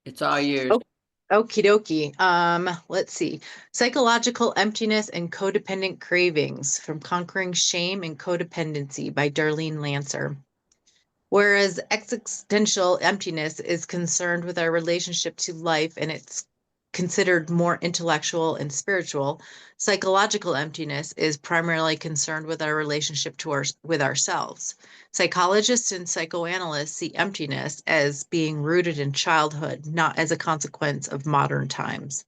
It's all yours. Okie dokie. Let's see. Psychological Emptiness and Codependent Cravings from Conquering Shame and Codependency by Darlene Lancer. Whereas existential emptiness is concerned with our relationship to life and it's considered more intellectual and spiritual, psychological emptiness is primarily concerned with our relationship with ourselves. Psychologists and psychoanalysts see emptiness as being rooted in childhood, not as a consequence of modern times.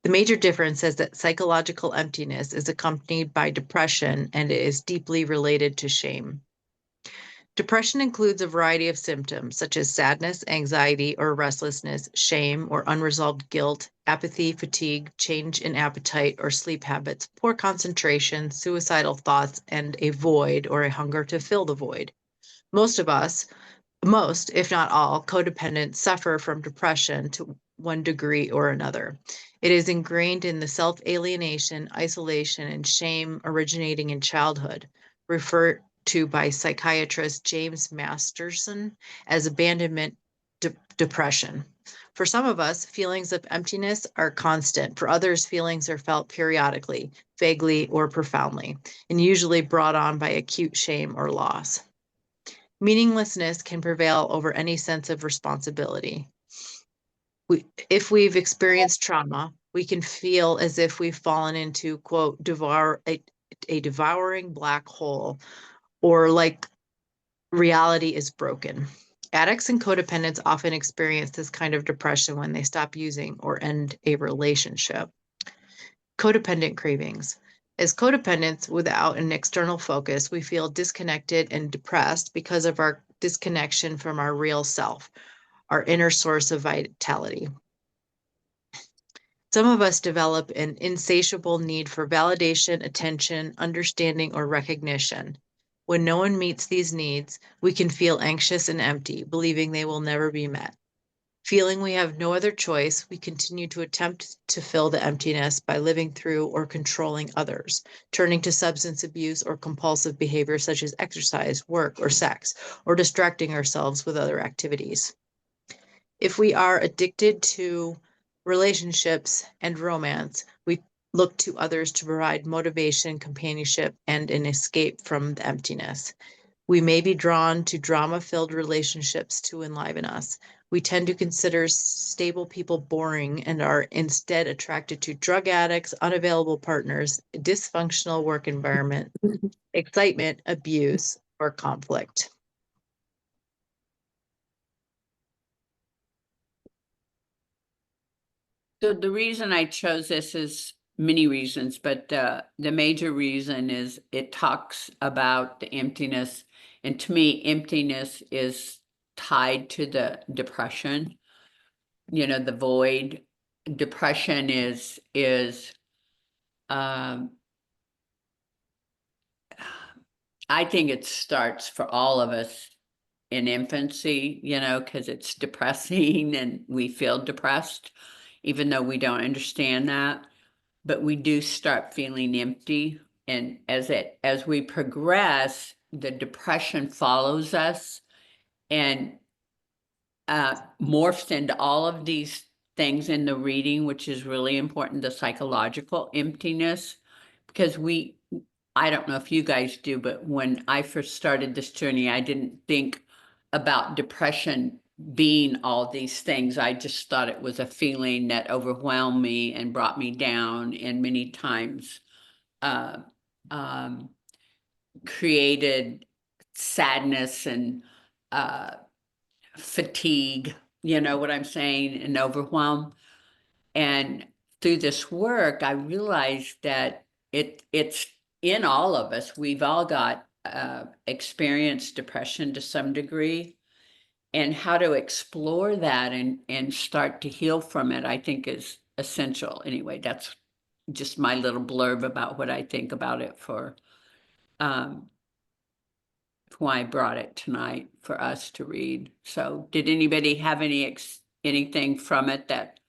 The major difference is that psychological emptiness is accompanied by depression and it is deeply related to shame. Depression includes a variety of symptoms such as sadness, anxiety, or restlessness, shame or unresolved guilt, apathy, fatigue, change in appetite or sleep habits, poor concentration, suicidal thoughts, and a void or a hunger to fill the void. Most of us, most, if not all, codependents suffer from depression to one degree or another. It is ingrained in the self alienation, isolation, and shame originating in childhood, referred to by psychiatrist James Masterson as abandonment depression. For some of us, feelings of emptiness are constant. For others, feelings are felt periodically, vaguely, or profoundly, and usually brought on by acute shame or loss. Meaninglessness can prevail over any sense of responsibility. If we've experienced trauma, we can feel as if we've fallen into, quote, a devouring black hole, or like reality is broken. Addicts and codependents often experience this kind of depression when they stop using or end a relationship. Codependent cravings. As codependents without an external focus, we feel disconnected and depressed because of our disconnection from our real self, our inner source of vitality. Some of us develop an insatiable need for validation, attention, understanding, or recognition. When no one meets these needs, we can feel anxious and empty, believing they will never be met. Feeling we have no other choice, we continue to attempt to fill the emptiness by living through or controlling others, turning to substance abuse or compulsive behavior such as exercise, work, or sex, or distracting ourselves with other activities. If we are addicted to relationships and romance, we look to others to provide motivation, companionship, and an escape from the emptiness. We may be drawn to drama-filled relationships to enliven us. We tend to consider stable people boring and are instead attracted to drug addicts, unavailable partners, dysfunctional work environment, excitement, abuse, or conflict. So the reason I chose this is many reasons, but the major reason is it talks about the emptiness. And to me, emptiness is tied to the depression, the void. Depression um, I think it starts for all of us in infancy, because it's depressing and we feel depressed, even though we don't understand that. But we do start feeling empty. And as we progress, the depression follows us and morphs into all of these things in the reading, which is really important, the psychological emptiness, because I don't know if you guys do, but when I first started this journey, I didn't think about depression being all these things. I just thought it was a feeling that overwhelmed me and brought me down, and many times uh, um, created sadness and fatigue, you know what I'm saying, and overwhelm. And through this work, I realized that it's in all of us. We've all got experienced depression to some degree, and how to explore that and start to heal from it, I think is essential. Anyway, that's just my little blurb about what I think about it for um, why I brought it tonight for us to read. So, did anybody have anything from it that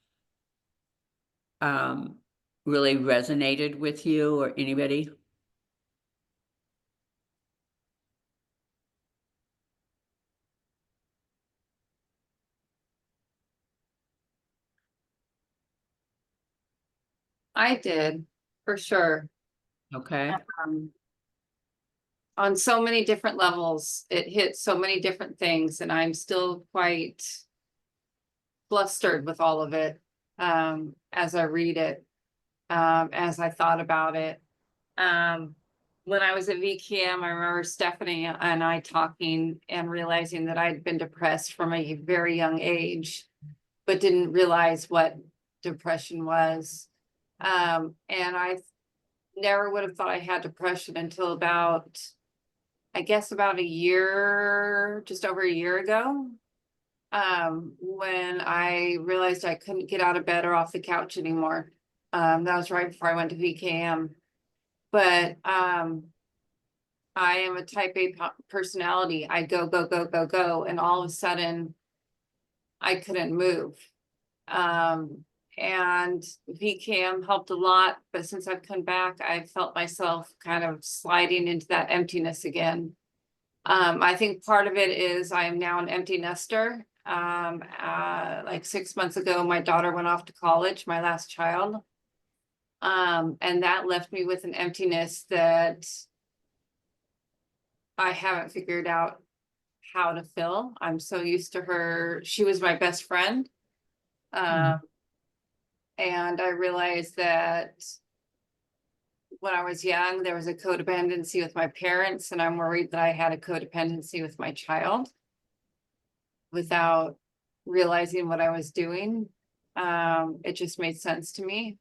um, really resonated with you, or anybody? I did, for sure. Okay. Um, on so many different levels, it hit so many different things, and I'm still quite flustered with all of it, as I read it, as I thought about it. When I was at VCAM, I remember Stephanie and I talking and realizing that I'd been depressed from a very young age, but didn't realize what depression was. And I never would have thought I had depression until about, I guess about a year, just over a year ago. When I realized I couldn't get out of bed or off the couch anymore. That was right before I went to VKM. But I am a type A personality. I go, go, go, go, go. And all of a sudden, I couldn't move. And VCAM helped a lot. But since I've come back, I felt myself kind of sliding into that emptiness again. I think part of it is I'm now an empty nester. Like 6 months ago, my daughter went off to college, my last child. And that left me with an emptiness that I haven't figured out how to fill. I'm so used to her. She was my best friend. And I realized that when I was young, there was a codependency with my parents, and I'm worried that I had a codependency with my child without realizing what I was doing. It just made sense to me.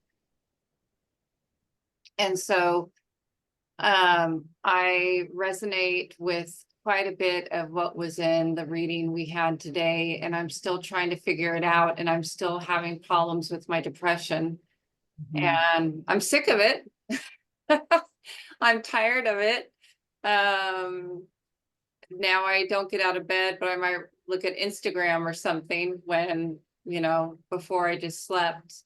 And so I resonate with quite a bit of what was in the reading we had today, and I'm still trying to figure it out, and I'm still having problems with my depression. And I'm sick of it. I'm tired of it. Now I don't get out of bed, but I might look at Instagram or something when, before I just slept.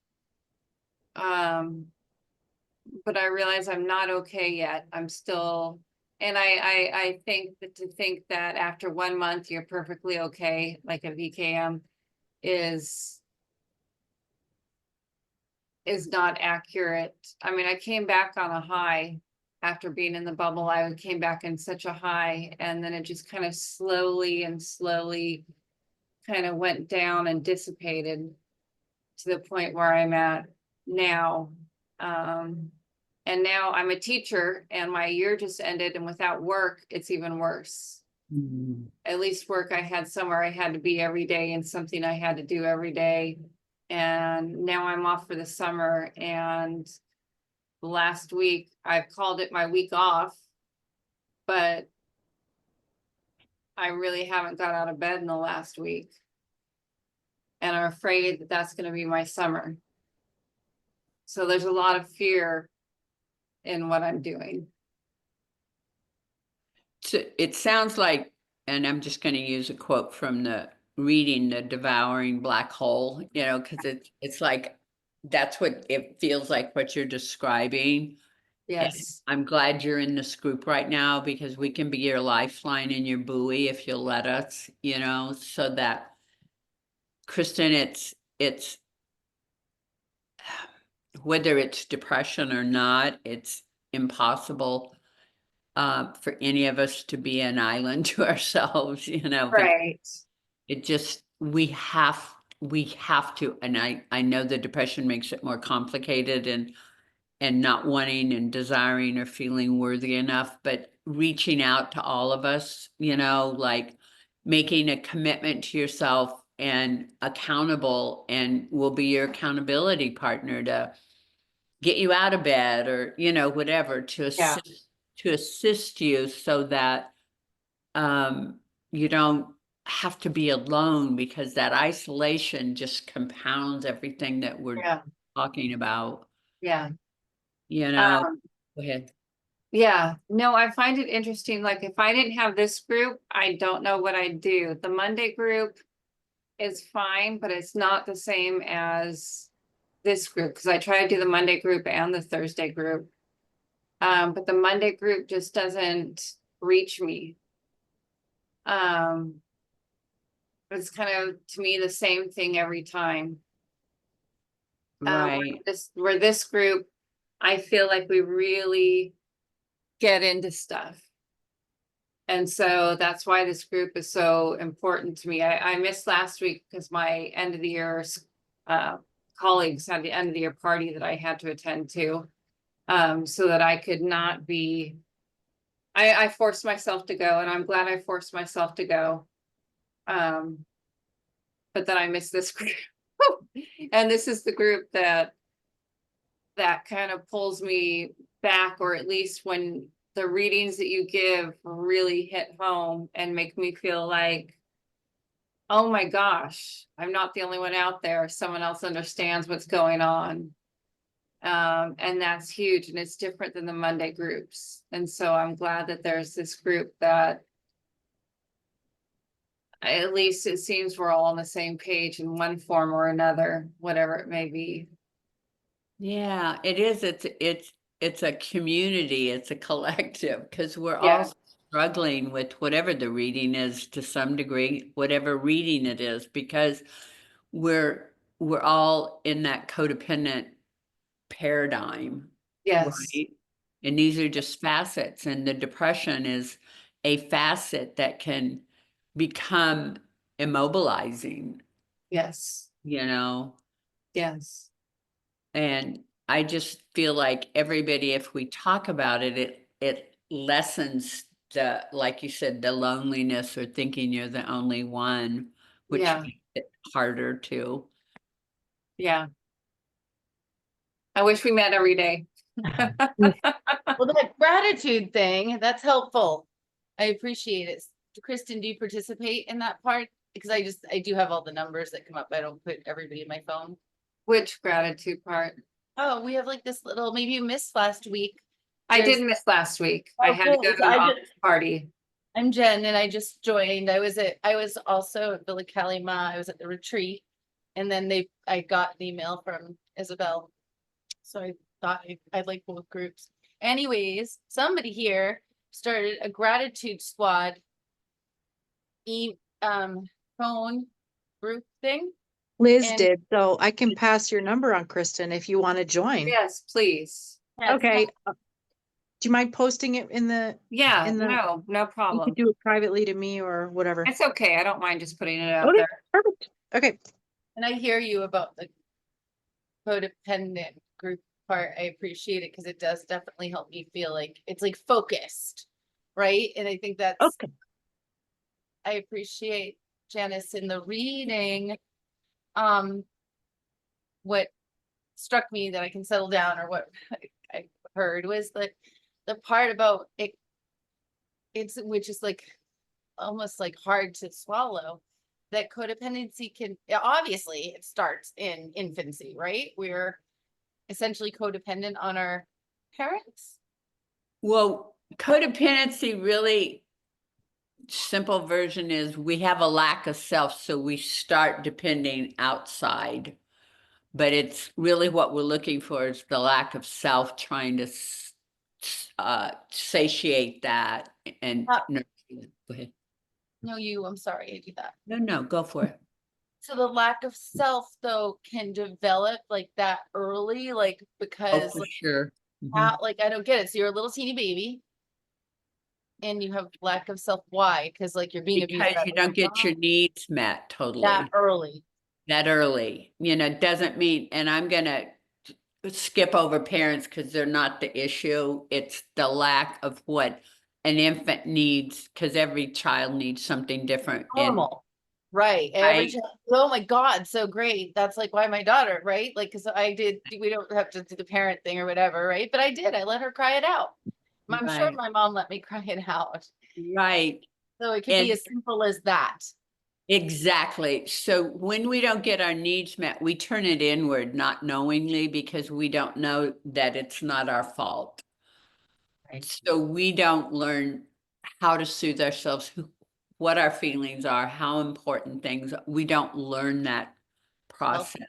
But I realize I'm not okay yet. I'm still, and I think that to think that after 1 month you're perfectly okay, like a VKM, is not accurate. I mean, I came back on a high after being in the bubble. I came back in such a high, and then it just kind of slowly kind of went down and dissipated to the point where I'm at now. And now I'm a teacher, and my year just ended, and without work, it's even worse. At least work, I had somewhere I had to be every day and something I had to do every day. And now I'm off for the summer, and last week I've called it my week off, but I really haven't got out of bed in the last week. And I'm afraid that that's going to be my summer. So there's a lot of fear in what I'm doing. So it sounds like, and I'm just going to use a quote from the reading, The Devouring Black Hole, because it's like, that's what it feels like, what you're describing. Yes. And I'm glad you're in this group right now, because we can be your lifeline and your buoy if you'll let us, so that, Kristen, it's whether it's depression or not, it's impossible for any of us to be an island to ourselves, because Right. it just, we have to, and I know the depression makes it more complicated, and not wanting and desiring or feeling worthy enough, but reaching out to all of us, like making a commitment to yourself and accountable, and will be your accountability partner to get you out of bed, or whatever, to assist you, so that you don't have to be alone, because that isolation just compounds everything that we're talking about. Yeah. Go ahead. Yeah, no, I find it interesting. Like, if I didn't have this group, I don't know what I'd do. The Monday group is fine, but it's not the same as this group, because I try to do the Monday group and the Thursday group. But the Monday group just doesn't reach me. It's kind of, to me, the same thing every time. Right. Where this group, I feel like we really get into stuff. And so that's why this group is so important to me. I missed last week because my end of the year colleagues had the end of the year party that I had to attend to. So that I could not be, I forced myself to go, and I'm glad I forced myself to go. But then I missed this group. And this is the group that kind of pulls me back, or at least when the readings that you give really hit home and make me feel like, oh my gosh, I'm not the only one out there. Someone else understands what's going on. And that's huge, and it's different than the Monday groups. And so I'm glad that there's this group that at least it seems we're all on the same page in one form or another, whatever it may be. Yeah, it is. It's a community, it's a collective, because we're Yeah. all struggling with whatever the reading is to some degree, whatever reading it is, because we're all in that codependent paradigm. Yes. Right? And these are just facets, and the depression is a facet that can become immobilizing, Yes. Yes. and I just feel like everybody, if we talk about it, it lessens the, like you said, the loneliness or thinking you're the only one, which Yeah. makes it harder to. Yeah. I wish we met every day. Well, that gratitude thing, that's helpful. I appreciate it. Kristen, do you participate in that part? Because I do have all the numbers that come up. I don't put everybody in my phone. Which gratitude part? Oh, we have like this little, maybe you missed last week. I There's- did miss last week. I Oh, had to cool. go to So an I office party. I'm Jen, and I just joined. I was also at Billy Kalima. I was at the retreat, and then I got an email from Isabel, so I thought I'd like both groups. Anyways, somebody here started a gratitude squad phone group thing. Liz And- did, so I can pass your number on, Kristen, if you want to join. Yes, please. Okay. Do you mind posting it in the, Yeah, In the- no you problem. could do it privately to me or whatever? It's okay. I don't mind just putting it out Okay, there. perfect. Okay. And I hear you about the codependent group part. I appreciate it because it does definitely help me feel like it's like focused, right? And I think that's, Okay. I appreciate Janice in the reading. What struck me that I can settle down, or what I heard, was the part about it, which is like almost like hard to swallow, that codependency can, obviously it starts in infancy, right? We're essentially codependent on our parents. Well, codependency, really simple version is we have a lack of self, so we start depending outside. But it's really what we're looking for is the lack of self, trying to satiate that and nurture it. Go ahead. No, I'm sorry, I do that. No, go for it. So the lack of self though can develop like that early, like Oh, because for like, sure. like I don't get it. So you're a little teeny baby and you have lack of self. Why? Because like you're being abused Because you don't get your needs met totally that early. that early. Doesn't mean, and I'm gonna skip over parents because they're not the issue. It's the lack of what an infant needs, because every child needs something different. Normal. Right. Oh my God, so great. That's like why my daughter, right? Like, because we don't have to do the parent thing or whatever, right? But I did. I let her cry it out. I'm sure Right. my mom let me cry it out. Right. So it could be as simple as that. Exactly. So when we don't get our needs met, we turn it inward, not knowingly, because we don't know that it's not our fault. Right. So we don't learn how to soothe ourselves, what our feelings are, how important things. We don't learn that process.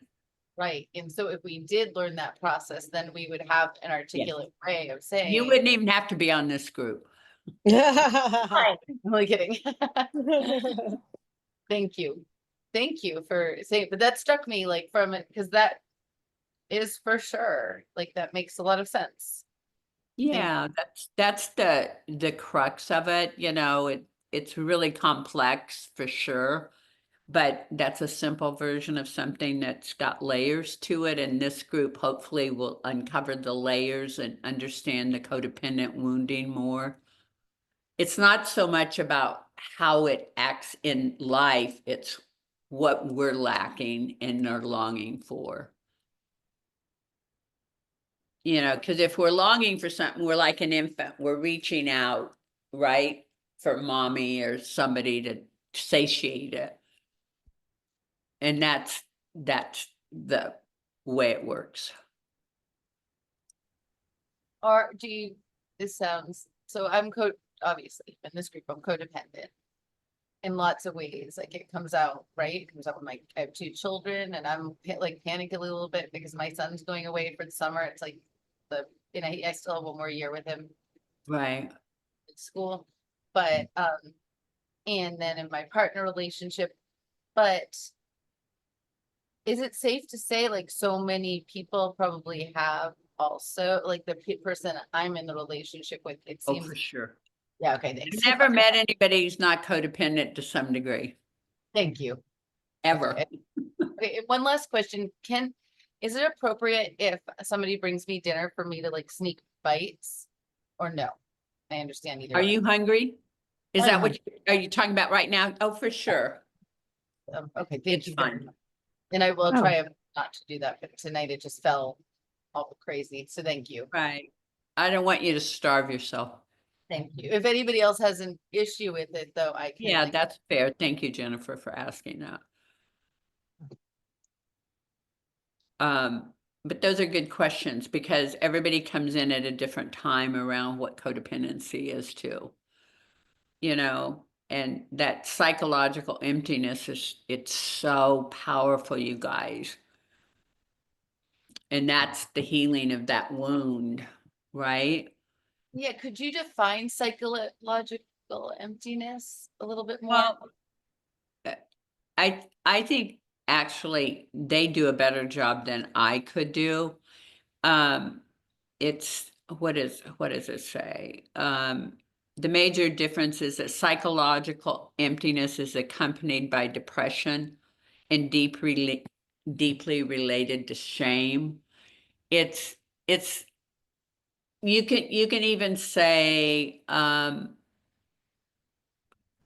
Right. And so if we did learn that process, then we would have an articulate way of saying. You wouldn't even have to be on this group. I'm only kidding. Thank you. Thank you for saying, but that struck me like from it, because that is for sure. Like that makes a lot of sense. Yeah, that's the crux of it, it's really complex for sure. But that's a simple version of something that's got layers to it, and this group hopefully will uncover the layers and understand the codependent wounding more. It's not so much about how it acts in life, it's what we're lacking and are longing for. Because if we're longing for something, we're like an infant, we're reaching out, right, for mommy or somebody to satiate it. And that's the way it works. Or do you, this sounds, so obviously in this group, I'm codependent in lots of ways. Like it comes out, right? It comes out when I have 2 children and I'm like panicking a little bit because my son's going away for the summer. It's like I still have 1 more year with him Right. at school, but, and then in my partner relationship, but is it safe to say like so many people probably have also like the person I'm in the relationship with, it Oh, seems, for sure. yeah, okay, I've thanks. never met anybody who's not codependent to some degree, Thank you. ever. Okay. Okay, and one last question, is it appropriate if somebody brings me dinner for me to like sneak bites or no? I understand either Are way. you hungry? Is I'm that what are you talking about right now? Oh, for sure. Okay, thank It's you very fine. much. And I will Oh. try not to do that, but tonight it just fell all crazy, so thank you. Right. I don't want you to starve yourself. Thank you. If anybody else has an issue with it, though, I can. Yeah, like, that's fair. Thank you, Jennifer, for asking that. But those are good questions because everybody comes in at a different time around what codependency is too. And that psychological emptiness it's so powerful, you guys. And that's the healing of that wound, right? Yeah, could you define psychological emptiness a little bit more? Well, I think actually they do a better job than I could do. It's what does it say? The major difference is that psychological emptiness is accompanied by depression and deeply related to shame. It's you can even say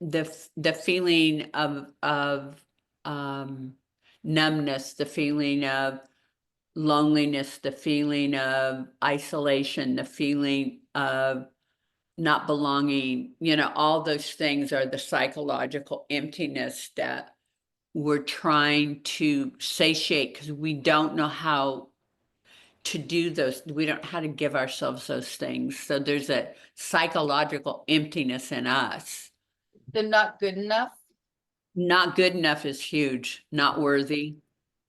the feeling of numbness, the feeling of loneliness, the feeling of isolation, the feeling of not belonging, all those things are the psychological emptiness that we're trying to satiate because we don't know how to do those. We don't know how to give ourselves those things. So there's a psychological emptiness in us. They're not good enough Not good enough is huge. Not worthy.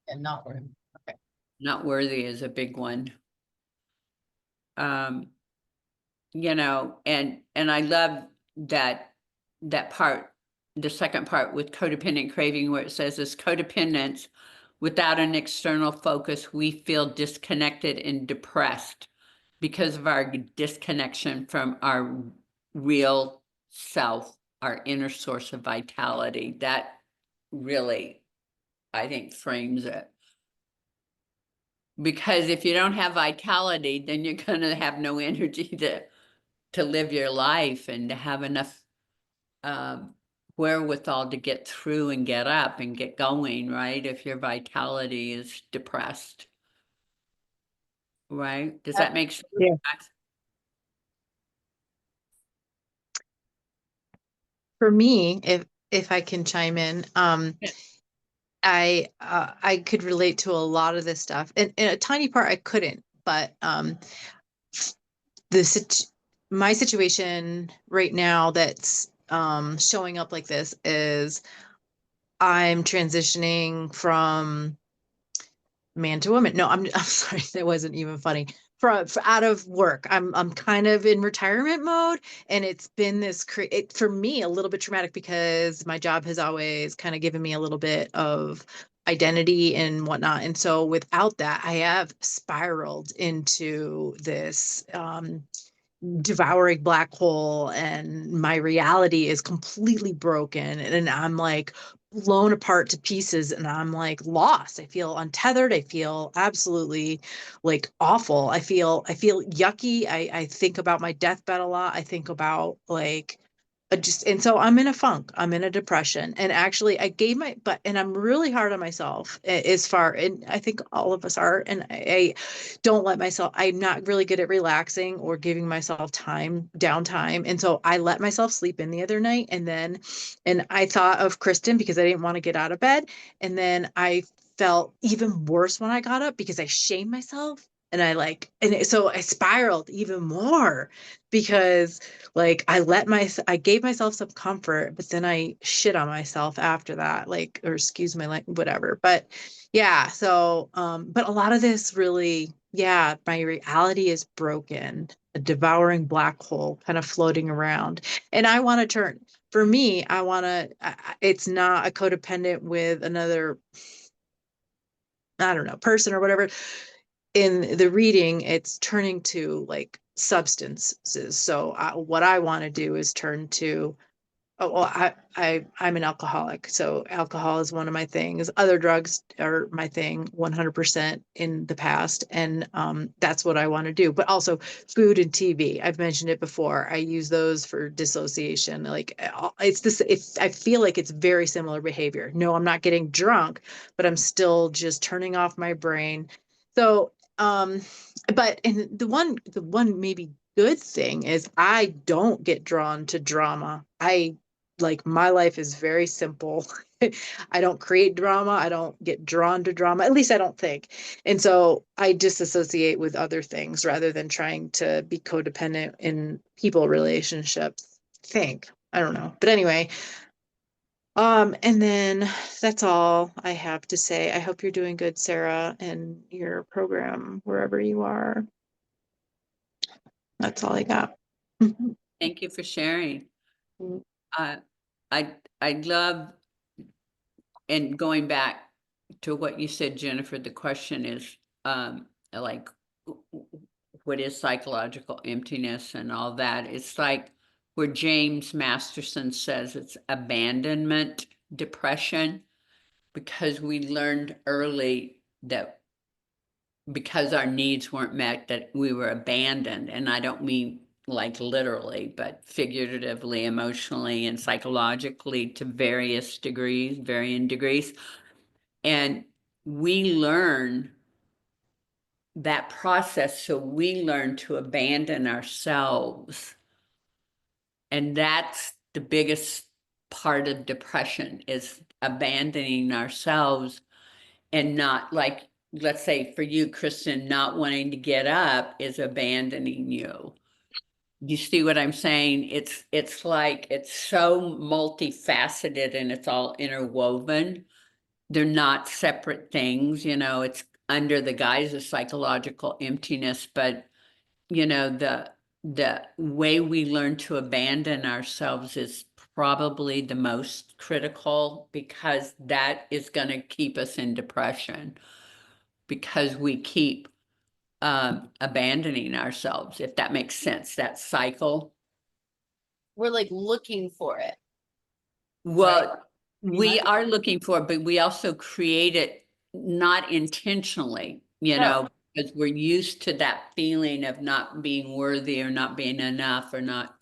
and not worth. Okay. Not worthy is a big one. And I love that part, the second part with codependent craving, where it says as codependence, without an external focus, we feel disconnected and depressed because of our disconnection from our real self, our inner source of vitality. That really, I think, frames it. Because if you don't have vitality, then you're going to have no energy to live your life and to have enough wherewithal to get through and get up and get going, right? If your vitality is depressed, right? Does that make sense? Yeah. For me, if I can chime in, Yeah. I could relate to a lot of this stuff, and in a tiny part I couldn't, but my situation right now that's showing up like this is I'm transitioning from man to woman. No, I'm sorry, that wasn't even funny. Out of work, I'm kind of in retirement mode, and it's been for me a little bit traumatic because my job has always kind of given me a little bit of identity and whatnot. And so without that, I have spiraled into this devouring black hole, and my reality is completely broken, and I'm like blown apart to pieces, and I'm like lost. I feel untethered. I feel absolutely like awful. I feel yucky. I think about my deathbed a lot. I think about like and so I'm in a funk. I'm in a depression. And actually I gave and I'm really hard on myself as far, and I think all of us are. And I don't let myself, I'm not really good at relaxing or giving myself downtime. And so I let myself sleep in the other night. And I thought of Kristen because I didn't want to get out of bed. And then I felt even worse when I got up because I shamed myself. So I spiraled even more because like I gave myself some comfort, but then I shit on myself after that, like, or excuse my like whatever. But yeah, so but a lot of this really, yeah, my reality is broken, a devouring black hole kind of floating around. And I want to turn, for me, it's not a codependent with another, I don't know, person or whatever. In the reading, it's turning to like substances. So what I want to do is turn to, oh, well, I'm an alcoholic, so alcohol is one of my things. Other drugs are my thing 100% in the past, and that's what I want to do. But also food and TV. I've mentioned it before. I use those for dissociation. Like it's this. If I feel like it's very similar behavior. No, I'm not getting drunk, but I'm still just turning off my brain. So, but and the one maybe good thing is I don't get drawn to drama. My life is very simple. I don't create drama. I don't get drawn to drama. At least I don't think. And so I disassociate with other things rather than trying to be codependent in people relationships. I don't know. But anyway, and then that's all I have to say. I hope you're doing good, Sarah, and your program, wherever you are. That's all I got. Thank you for sharing. I I love, and going back to what you said, Jennifer, the question is like what is psychological emptiness and all that. It's like where James Masterson says it's abandonment depression, because we learned early that because our needs weren't met, that we were abandoned. And I don't mean like literally, but figuratively, emotionally, and psychologically to varying degrees. And we learn that process. So we learn to abandon ourselves. And that's the biggest part of depression, is abandoning ourselves, and not like, let's say for you, Kristen, not wanting to get up is abandoning you. You see what I'm saying? It's like, it's so multifaceted and it's all interwoven. They're not separate things, it's under the guise of psychological emptiness, but the way we learn to abandon ourselves is probably the most critical, because that is going to keep us in depression, because we keep abandoning ourselves, if that makes sense, that cycle. We're like looking for it. Well, Right. we are looking for it, but we also create it not intentionally, No. because we're used to that feeling of not being worthy or not being enough or not,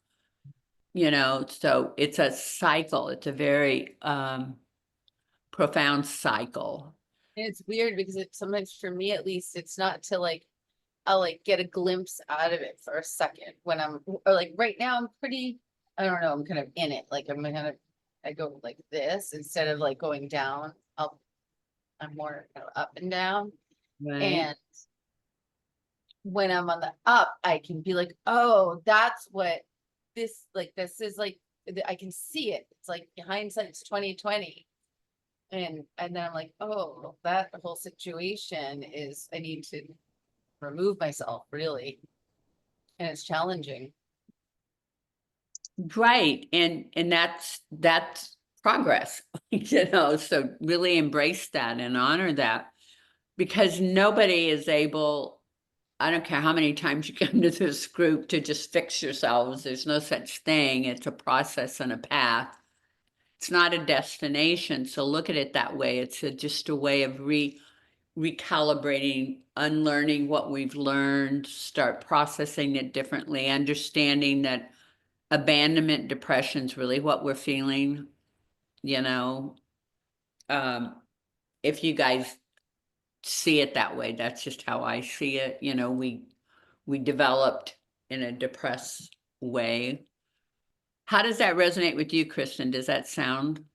so it's a cycle. It's a very profound cycle. And it's weird because sometimes for me at least, it's not to like, I'll like get a glimpse out of it for a second when or like right now I'm pretty, I don't know, I'm kind of in it. Like I go like this instead of like going down. I'm more kind of up and down. Right. And when I'm on the up, I can be like, oh, that's what this is like, I can see it. It's like hindsight's 2020. And then I'm like, oh, that whole situation is, I need to remove myself, really. And it's challenging. Right. And that's progress, so really embrace that and honor that, because nobody is able, I don't care how many times you come to this group, to just fix yourselves. There's no such thing. It's a process and a path. It's not a destination. So look at it that way. It's just a way of recalibrating, unlearning what we've learned, start processing it differently, understanding that abandonment depression is really what we're feeling. If you guys see it that way, that's just how I see it. We developed in a depressed way. How does that resonate with you, Kristen? Does that sound?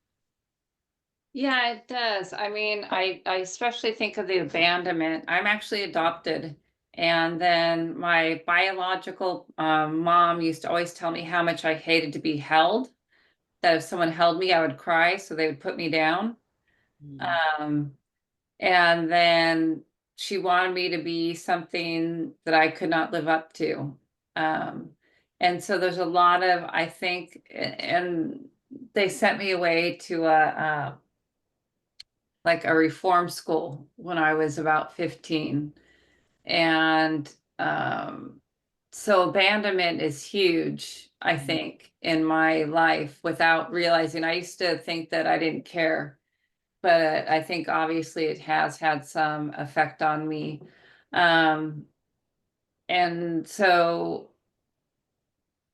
Yeah, it does. I mean, I especially think of the abandonment. I'm actually adopted. And then my biological mom used to always tell me how much I hated to be held. That if someone held me, I would cry, so they would put me down. Um, and then she wanted me to be something that I could not live up to. And so there's a lot of, I think, and they sent me away to like a reform school when I was about 15. And so abandonment is huge, I think, in my life without realizing. I used to think that I didn't care, but I think obviously it has had some effect on me. And so,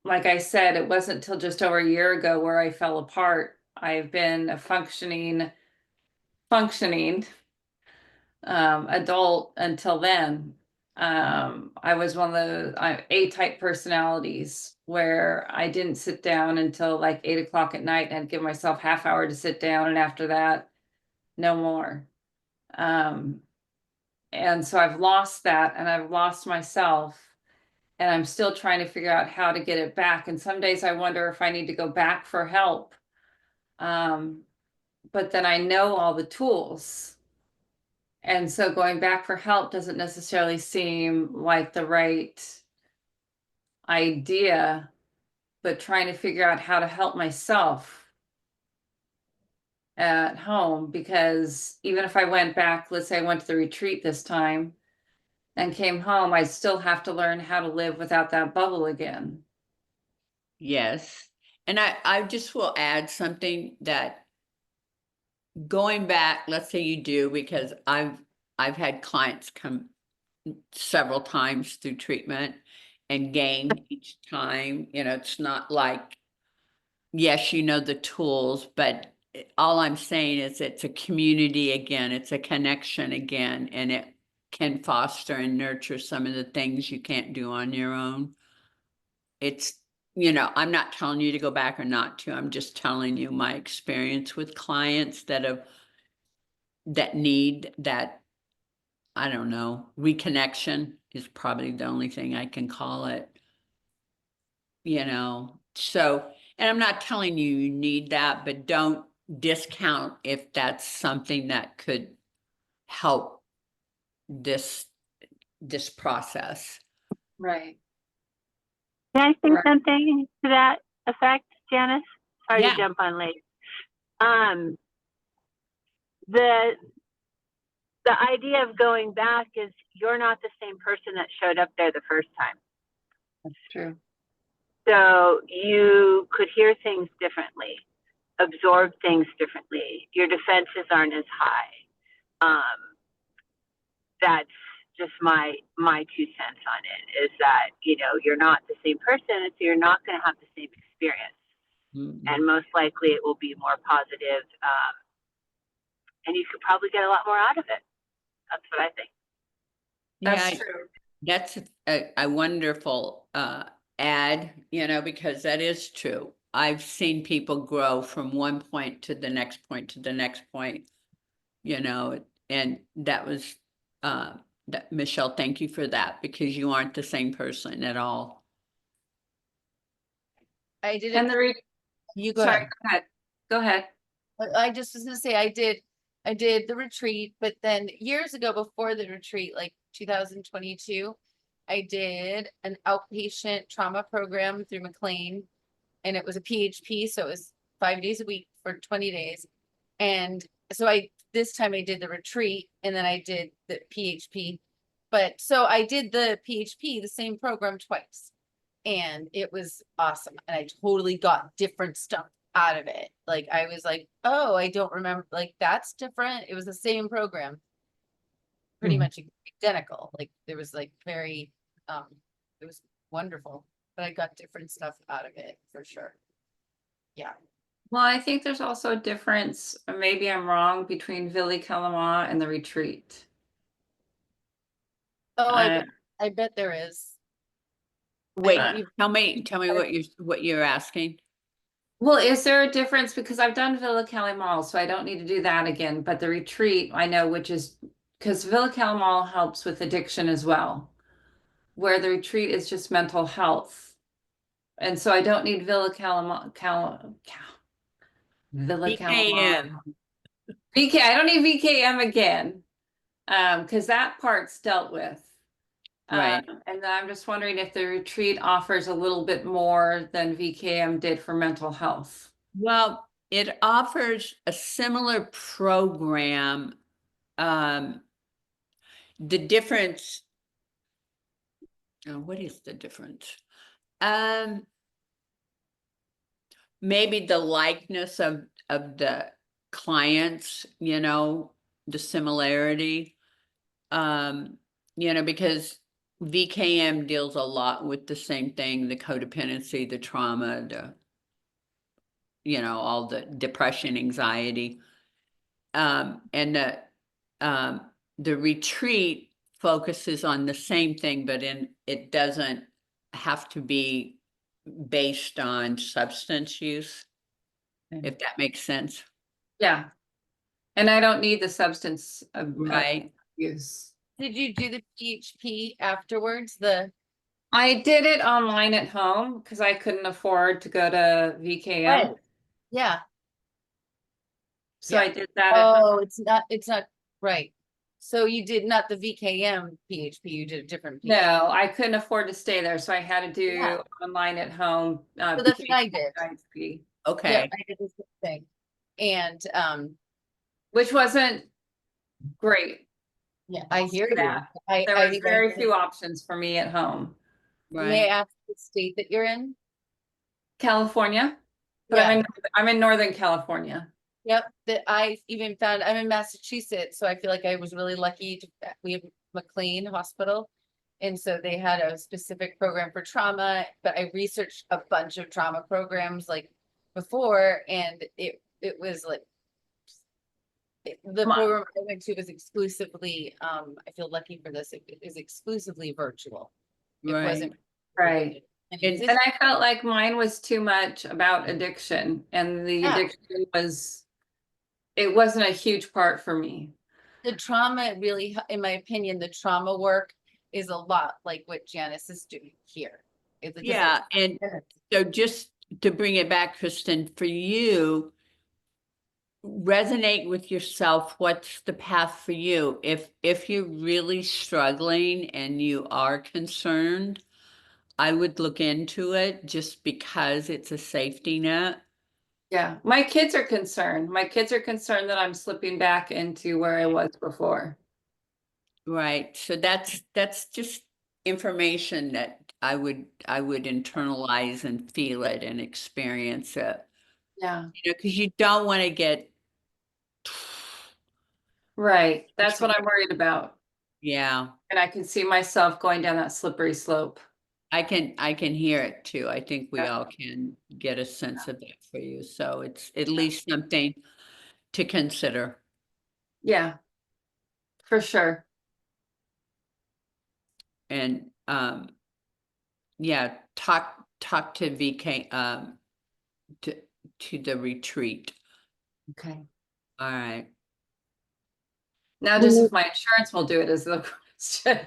like I said, it wasn't until just over a year ago where I fell apart. I've been a functioning adult until then. I was one of the A-type personalities where I didn't sit down until like 8 o'clock at night, and I'd give myself half hour to sit down, and after that, no more. And so I've lost that, and I've lost myself, and I'm still trying to figure out how to get it back. And some days I wonder if I need to go back for help. But then I know all the tools. And so going back for help doesn't necessarily seem like the right idea, but trying to figure out how to help myself at home, because even if I went back, let's say I went to the retreat this time and came home, I still have to learn how to live without that bubble again. Yes. And I just will add something, that going back, let's say you do, because I've had clients come several times through treatment and gain each time. It's not like, yes, the tools, but all I'm saying is it's a community again, it's a connection again, and it can foster and nurture some of the things you can't do on your own. It's, I'm not telling you to go back or not to. I'm just telling you my experience with clients that need that, I don't know, reconnection is probably the only thing I can call it. So, and I'm not telling you you need that, but don't discount if that's something that could help this process. Right. Can I say Right. something to that effect, Janice? Sorry Yeah. to jump on late. The idea of going back is you're not the same person that showed up there the first time. That's true. So you could hear things differently, absorb things differently. Your defenses aren't as high. That's just my 2 cents on it, is that, you're not the same person, and so you're not going to have the same experience. Mm-hmm. And most likely it will be more positive. And you could probably get a lot more out of it. That's what I think. That's true. That's a wonderful add, because that is true. I've seen people grow from one point to the next point to the next point, and that was that, Michelle, thank you for that, because you aren't the same person at all. I did And you go sorry, ahead. go ahead. Go ahead. I just was gonna say I did the retreat, but then years ago before the retreat, like 2022, I did an outpatient trauma program through McLean, and it was a PHP, so it was 5 days a week for 20 days. And so this time I did the retreat and then I did the PHP. But so I did the PHP, the same program twice. And it was awesome. And I totally got different stuff out of it. Like I was like, oh, I don't remember, like that's different. It was the same program. Pretty Mhm. much identical. Like there was like very, it was wonderful, but I got different stuff out of it for sure. Yeah. Well, I think there's also a difference, or maybe I'm wrong, between Vili Kalama and the retreat. Oh, I- I bet there is. Wait, you- tell me what you're asking. Well, is there a difference? Because I've done Villa Kalimal, so I don't need to do that again. But the retreat, I know, which is because Villa Kalimal helps with addiction as well, where the retreat is just mental health. And so I don't need Villa Kalimal, Villa VKM. Kalimal. VK, I don't need VKM again. Because that part's dealt with. Right. And then I'm just wondering if the retreat offers a little bit more than VKM did for mental health. Well, it offers a similar program. The difference, what is the difference? Maybe the likeness of the clients, the similarity. Because VKM deals a lot with the same thing, the codependency, the trauma, all the depression, anxiety. And the retreat focuses on the same thing, but it doesn't have to be based on substance use, if that makes sense. Yeah. And I don't need the substance Right. use. Did you do the PHP afterwards? I did it online at home because I couldn't afford to go to VKM. Right. Yeah. So Yeah. I did that at home. Oh, it's not right. So you did not the VKM PHP, you did a different PHP. No, I couldn't afford to stay there, so I had to do Yeah. online at home. So that's what I did. PHP, Okay. Yeah, I did the same thing. And which wasn't great. yeah, I hear you. that. I There I was think very few options for me at home. May I Right. ask the state that you're in? California, but Yeah. I'm in Northern California. Yep, that I even found, I'm in Massachusetts, so I feel like I was really lucky to, we have McLean Hospital. And so they had a specific program for trauma, but I researched a bunch of trauma programs like before, and it was like the Come on. program I went to was exclusively, I feel lucky for this, it is exclusively virtual. It Right. wasn't. Right. And And- And I felt like mine was too much about addiction, and the Yeah. addiction it wasn't a huge part for me. the trauma really, in my opinion, the trauma work is a lot like what Janice is doing here. Yeah, and so just to bring it back, Kristen, for you, resonate with yourself. What's the path for you? If you're really struggling and you are concerned, I would look into it just because it's a safety net. Yeah, my kids are concerned. My kids are concerned that I'm slipping back into where I was before. Right. So that's just information that I would internalize and feel it and experience it. Yeah. Because you don't want to get Right. That's what I'm worried about. yeah. And I can see myself going down that slippery slope. I can hear it too. I think we Yeah. all can get a sense of that for you. So it's at least something to consider. Yeah. For sure. And yeah, talk to VK to the retreat. Okay. All right. Now just if my insurance will do it is the question.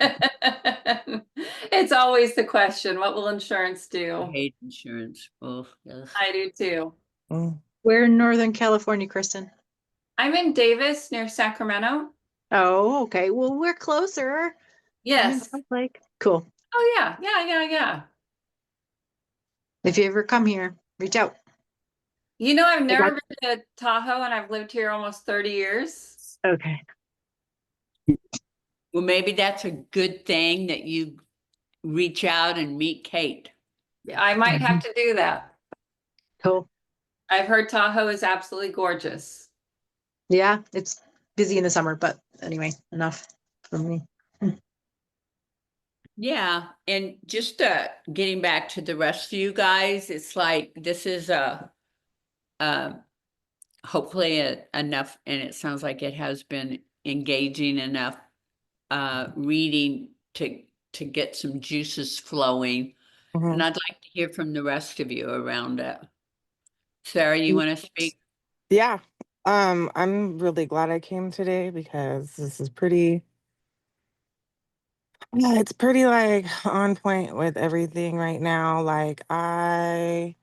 It's always the question, what will insurance I do? hate insurance. Oh, ugh. I do too. Where in Northern California, Kristen? I'm in Davis near Sacramento. Oh, okay. Well, we're closer. I'm in Yes. Salt Lake. Cool. Oh yeah, yeah. If you ever come here, reach out. You know, I've I never been to Tahoe and I've lived here almost 30 years. Okay. Well, maybe that's a good thing that you reach out and meet Kate. I might have to do that. Cool. I've heard Tahoe is absolutely gorgeous. Yeah, it's busy in the summer, but anyway, enough for me. Yeah, and just getting back to the rest of you guys, it's like this is um hopefully enough, and it sounds like it has been engaging enough reading to get some juices flowing. And I'd like to hear from the rest of you around it. Sarah, you want to speak? Yeah. I'm really glad I came today because this is pretty, yeah, it's pretty like on point with everything right now. Like I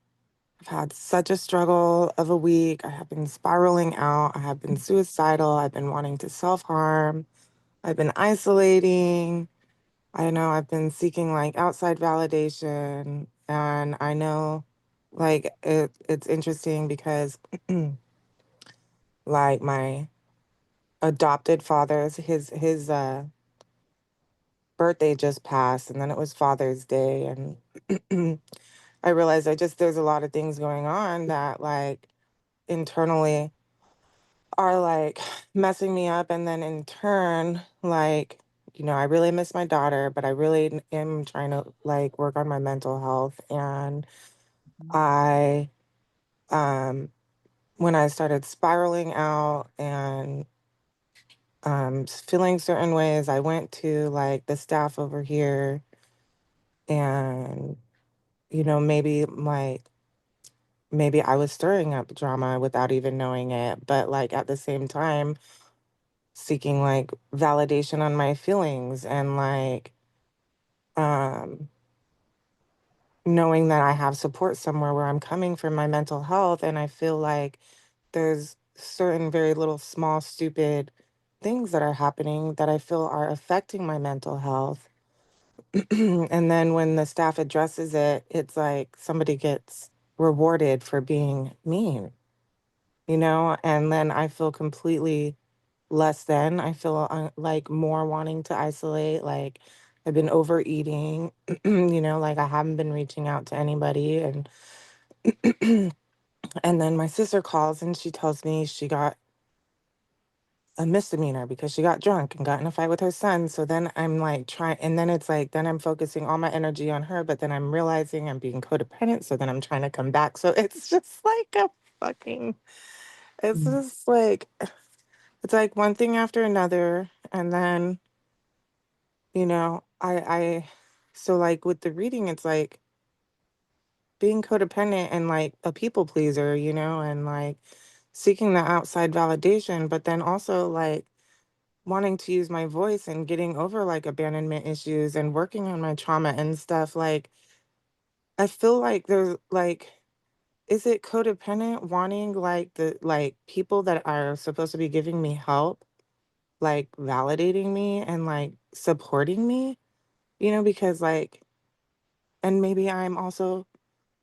have had such a struggle of a week. I have been spiraling out. I have been suicidal. I've been wanting to self-harm. I've been isolating. I know I've been seeking like outside validation. And I know like it's interesting because like my adopted father's his birthday just passed and then it was Father's Day and I realized there's a lot of things going on that like internally are like messing me up and then in turn like I really miss my daughter but I really am trying to like work on my mental health and I when I started spiraling out and feeling certain ways. I went to like the staff over here and, maybe I was stirring up drama without even knowing it. But like at the same time, seeking like validation on my feelings and like um, knowing that I have support somewhere where I'm coming for my mental health. And I feel like there's certain very little small, stupid things that are happening that I feel are affecting my mental health. And then when the staff addresses it, it's like somebody gets rewarded for being mean, and then I feel completely less than. I feel like more wanting to isolate. Like I've been overeating, like I haven't been reaching out to anybody. And and then my sister calls and she tells me she got a misdemeanor because she got drunk and got in a fight with her son. So then I'm like trying, and then it's like, then I'm focusing all my energy on her, but then I'm realizing I'm being codependent. So then I'm trying to come back. So it's just like it's just like, it's like one thing after another. And then, so like with the reading, it's like being codependent and like a people pleaser, and like seeking the outside validation, but then also like wanting to use my voice and getting over like abandonment issues and working on my trauma and stuff. Like, I feel like there's like, is it codependent wanting like the like people that are supposed to be giving me help, like validating me and like supporting me, because like, and maybe I'm also,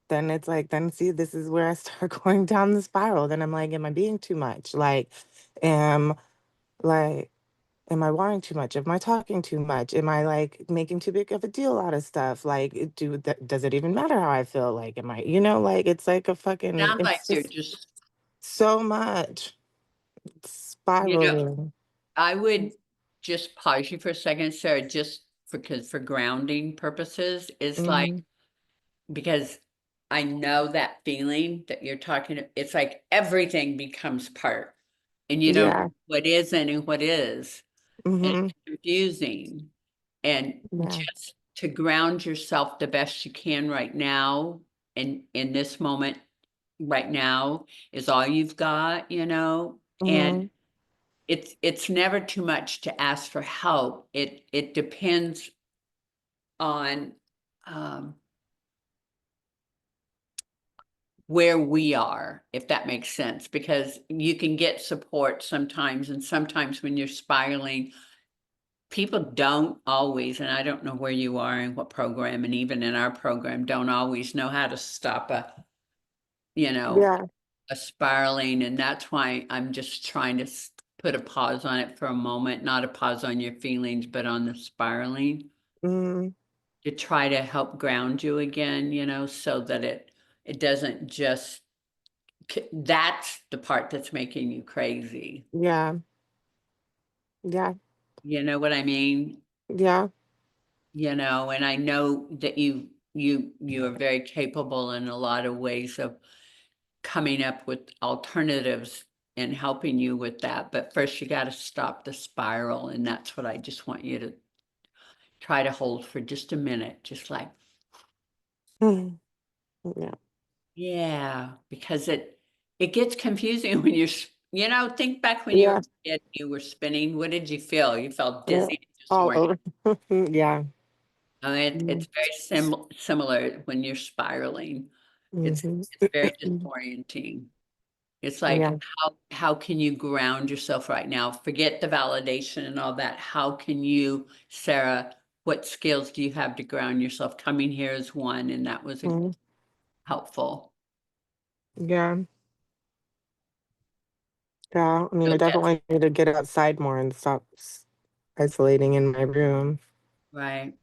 then it's like, then see, this is where I start going down the spiral. Then I'm like, am I being too much? Am like, am I wanting too much? Am I talking too much? Am I like making too big of a deal out of stuff? Like, does it even matter how I feel? Like, am I, like, it's like a fucking, Sounds like it's you're just just, so much. It's you know, spiraling. I would just pause you for a second, Sarah, just because for grounding purposes, it's like, Hmm. because I know that feeling that you're talking, it's like everything becomes part, and you don't know Yeah. what isn't and what is, and Hmm. it's confusing. And Yeah. just to ground yourself the best you can right now, and in this moment, right now is all you've got, and Hmm. it's never too much to ask for help. It depends on um where we are, if that makes sense, because you can get support sometimes, and sometimes when you're spiraling, people don't always, and I don't know where you are and what program, and even in our program, don't always know how to stop a, you know, Yeah. a spiraling, and that's why I'm just trying to put a pause on it for a moment, not a pause on your feelings, but on the spiraling, Mm, to try to help ground you again, so that it doesn't just, that's the part that's making you crazy. yeah. Yeah. You know what I mean? Yeah. And I know that you are very capable in a lot of ways of coming up with alternatives and helping you with that. But first you got to stop the spiral. And that's what I just want you to try to hold for just a minute. Just like, Mm, yeah. yeah, because it gets confusing when think back when you were Yeah. a kid, you were spinning. What did you feel? You felt Yeah. dizzy, All disoriented. over. Yeah. It's very similar when you're spiraling. It's Mm-hmm. it's very disorienting. It's like, Yeah. how can you ground yourself right now? Forget the validation and all that. How can you, Sarah, what skills do you have to ground yourself? Coming here is one, and that was Mm, helpful. yeah. Yeah. I mean, So I that's definitely need to get outside more and stop isolating in my room. right.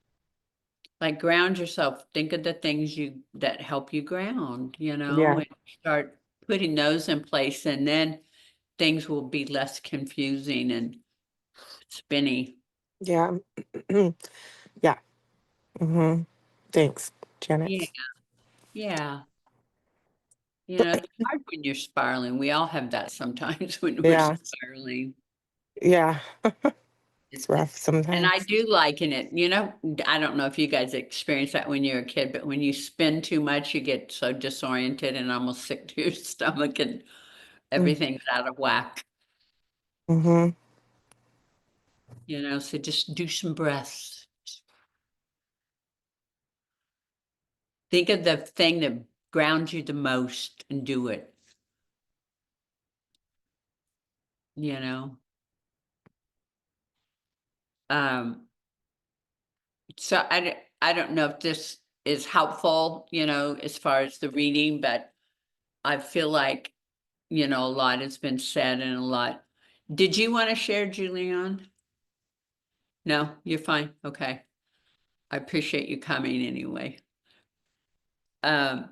Like ground yourself. Think of the things that help you ground, Yeah. and start putting those in place, and then things will be less confusing and spinny. Yeah. Yeah. Mm-hmm. Thanks, Yeah, Janet. yeah. It's hard when you're spiraling. We all have that sometimes when we're Yeah. spiraling. Yeah. It's rough And I sometimes. do liken it, I don't know if you guys experienced that when you're a kid, but when you spin too much, you get so disoriented and almost sick to your stomach and everything's out of whack, Mm-hmm. so just do some breaths. Think of the thing that grounds you the most and do it, you know. Um, so I don't know if this is helpful, as far as the reading, but I feel like, a lot has been said and a lot. Did you want to share, Julianne? No, you're fine. Okay. I appreciate you coming anyway. Um,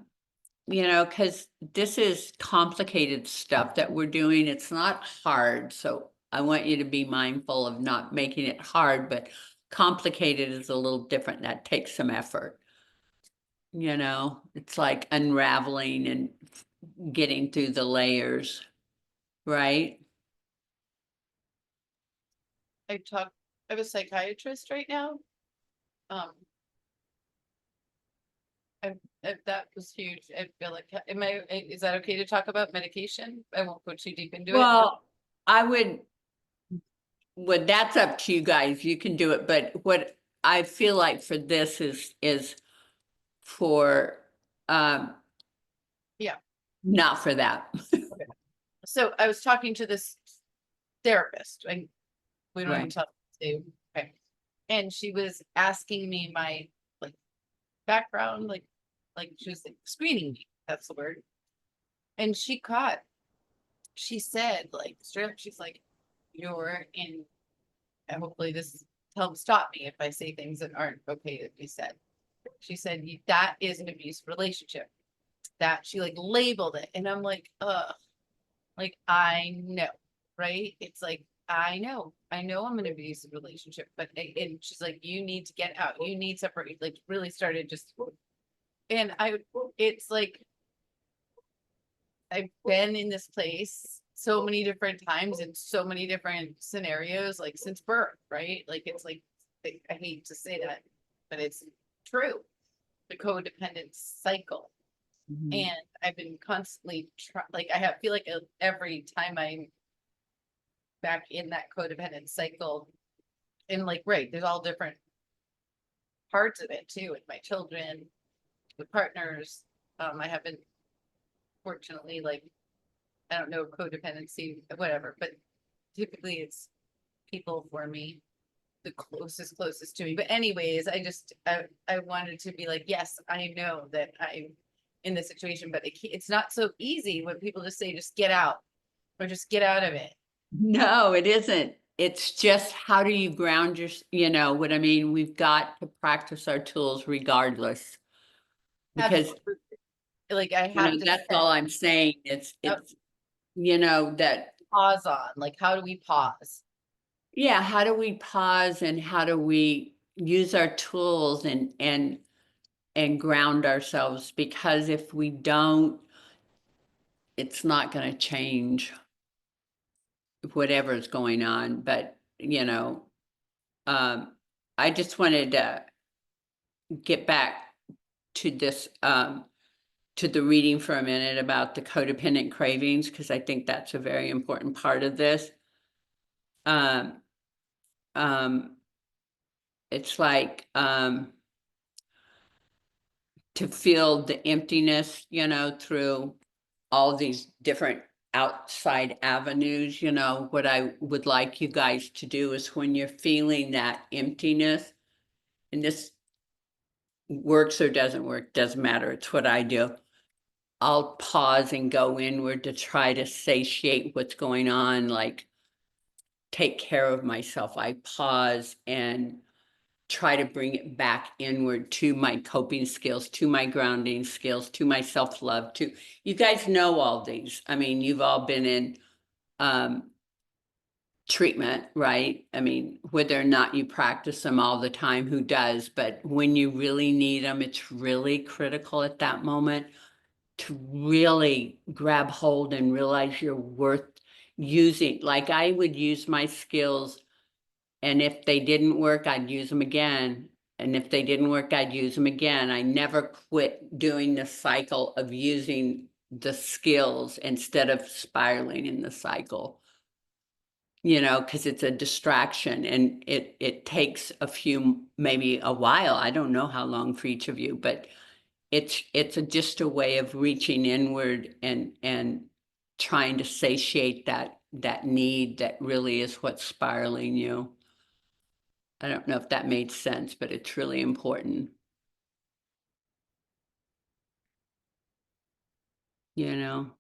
because this is complicated stuff that we're doing. It's not hard. So I want you to be mindful of not making it hard, but complicated is a little different. That takes some effort. It's like unraveling and getting through the layers, right? I have a psychiatrist right now. Um, that was huge. I feel like, is that okay to talk about medication? I won't go too deep into it. Well, I that's up to you guys. You can do it, but what I feel like for this is for Yeah. not for that. So I was talking to this therapist, and we don't even Right. talk to, okay. And she was asking me my like background, like she was like screening me. That's the word. And she said like straight up, she's like, you're in, and hopefully this helps stop me if I say things that aren't okay to be said. She said, that is an abusive relationship. That she like labeled it. And I'm like, like I know, right? It's like, I know I'm in an abusive relationship, but and she's like, you need to get out. You need separate, like really started just, and it's like, I've been in this place so many different times in so many different scenarios, like since birth, right? Like it's like, I hate to say that, but it's true. The codependent cycle. Mhm. And I've been constantly like I feel like every time I'm back in that codependent cycle, and like right, there's all different parts of it too, with my children, with partners. I haven't, fortunately, like I don't know codependency, whatever, but typically it's people for me, the closest to me. But anyways, I wanted to be like, yes, I know that in this situation, but it's not so easy when people just say, just get out or just get out of it. No, it isn't. It's just how do you ground your, you know what I mean? We've got to practice our tools regardless. Because, Absolutely. Like I you know, have to that's set- all I'm saying. It's, Yep. you know, that, pause on, like, how do we pause? yeah, how do we pause and how do we use our tools and ground ourselves? Because if we don't, it's not going to change whatever's going on. But, you know, I just wanted to get back to this, to the reading for a minute about the codependent cravings, because I think that's a very important part of this. Um, um, it's like, to feel the emptiness, you know, through all these different outside avenues, you know, what I would like you guys to do is when you're feeling that emptiness, and this works or doesn't work, doesn't matter. It's what I do. I'll pause and go inward to try to satiate what's going on, like take care of myself. I pause and try to bring it back inward to my coping skills, to my grounding skills, to my self-love, to you guys know all these. I mean, you've all been in treatment, right? I mean, whether or not you practice them all the time, who does, but when you really need them, it's really critical at that moment to really grab hold and realize you're worth using. Like I would use my skills, and if they didn't work, I'd use them again. And if they didn't work, I'd use them again. I never quit doing the cycle of using the skills instead of spiraling in the cycle. You know, because it's a distraction and it takes a few, maybe a while. I don't know how long for each of you, but just a way of reaching inward and trying to satiate that need that really is what's spiraling you. I don't know if that made sense, but it's really important. You know?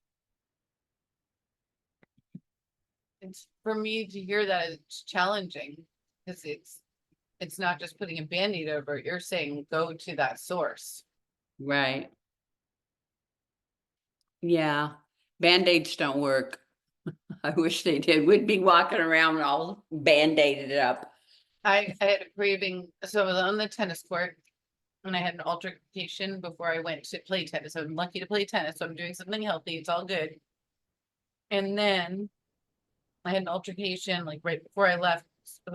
It's for me to hear that it's challenging because it's not just putting a band-aid over it. You're saying go to that source. Right. Yeah. Band-aids don't work. I wish they did. We'd be walking around all band-aided up. I had a craving, so I was on the tennis court and I had an altercation before I went to play tennis. I'm lucky to play tennis, so I'm doing something healthy. It's all good. And then I had an altercation like right before I left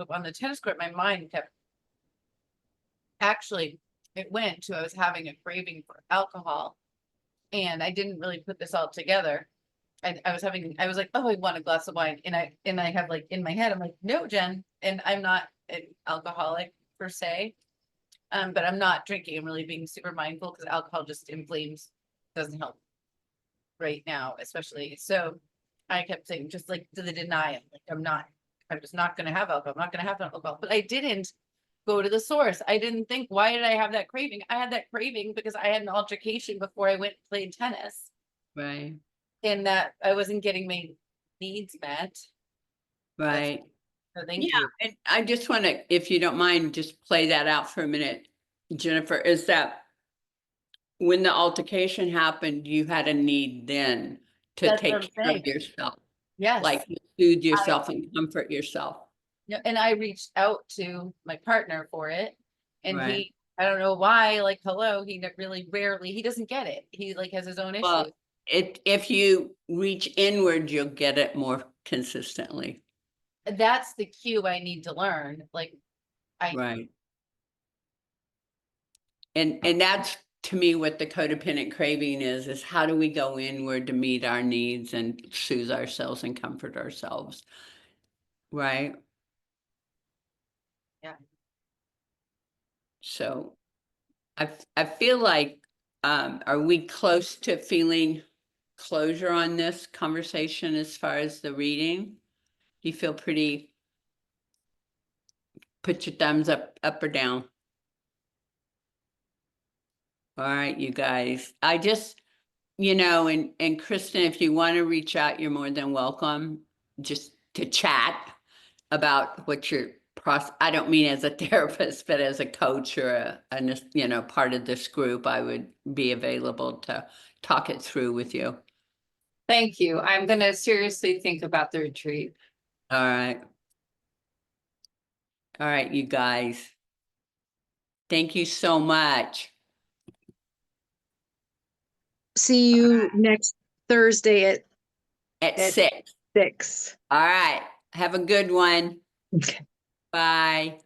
on the tennis court. My mind kept actually it went to I was having a craving for alcohol, and I didn't really put this all together. I was like, oh, I want a glass of wine, and I have like in my head, I'm like, no, Jen, and I'm not an alcoholic per se, but I'm not drinking. I'm really being super mindful because alcohol just inflames, doesn't help right now, especially. So I kept saying, just like to the denial, like I'm just not gonna have alcohol. I'm not gonna have alcohol. But I didn't go to the source. I didn't think, why did I have that craving? I had that craving because I had an altercation before I went and played tennis. Right. And that I wasn't getting my needs met. Right. So thank Yeah, you. and I just want to, if you don't mind, just play that out for a minute, Jennifer. Is that when the altercation happened, you had a need then to That's what take I'm care of saying. yourself, Yes. like soothe yourself and comfort yourself. Yeah, and I reached out to my partner for it, and Right. I don't know why, like, hello, really rarely, he doesn't get it. He like has his own Well, issue. if you reach inward, you'll get it more consistently. That's the cue I need to learn. Like, Right. And that's to me what the codependent craving is how do we go inward to meet our needs and soothe ourselves and comfort ourselves. Right. Yeah. So I feel like, are we close to feeling closure on this conversation as far as the reading? Do you feel pretty, put your thumbs up or down? All right, you guys. I just, and Kristen, if you want to reach out, you're more than welcome just to chat about what your process. I don't mean as a therapist, but as a coach or part of this group, I would be available to talk it through with you. Thank you. I'm gonna seriously think about the retreat. All right. All right, you guys. Thank you so much. See you next Thursday At at 6. 6. All right. Have a good one. Okay. Bye.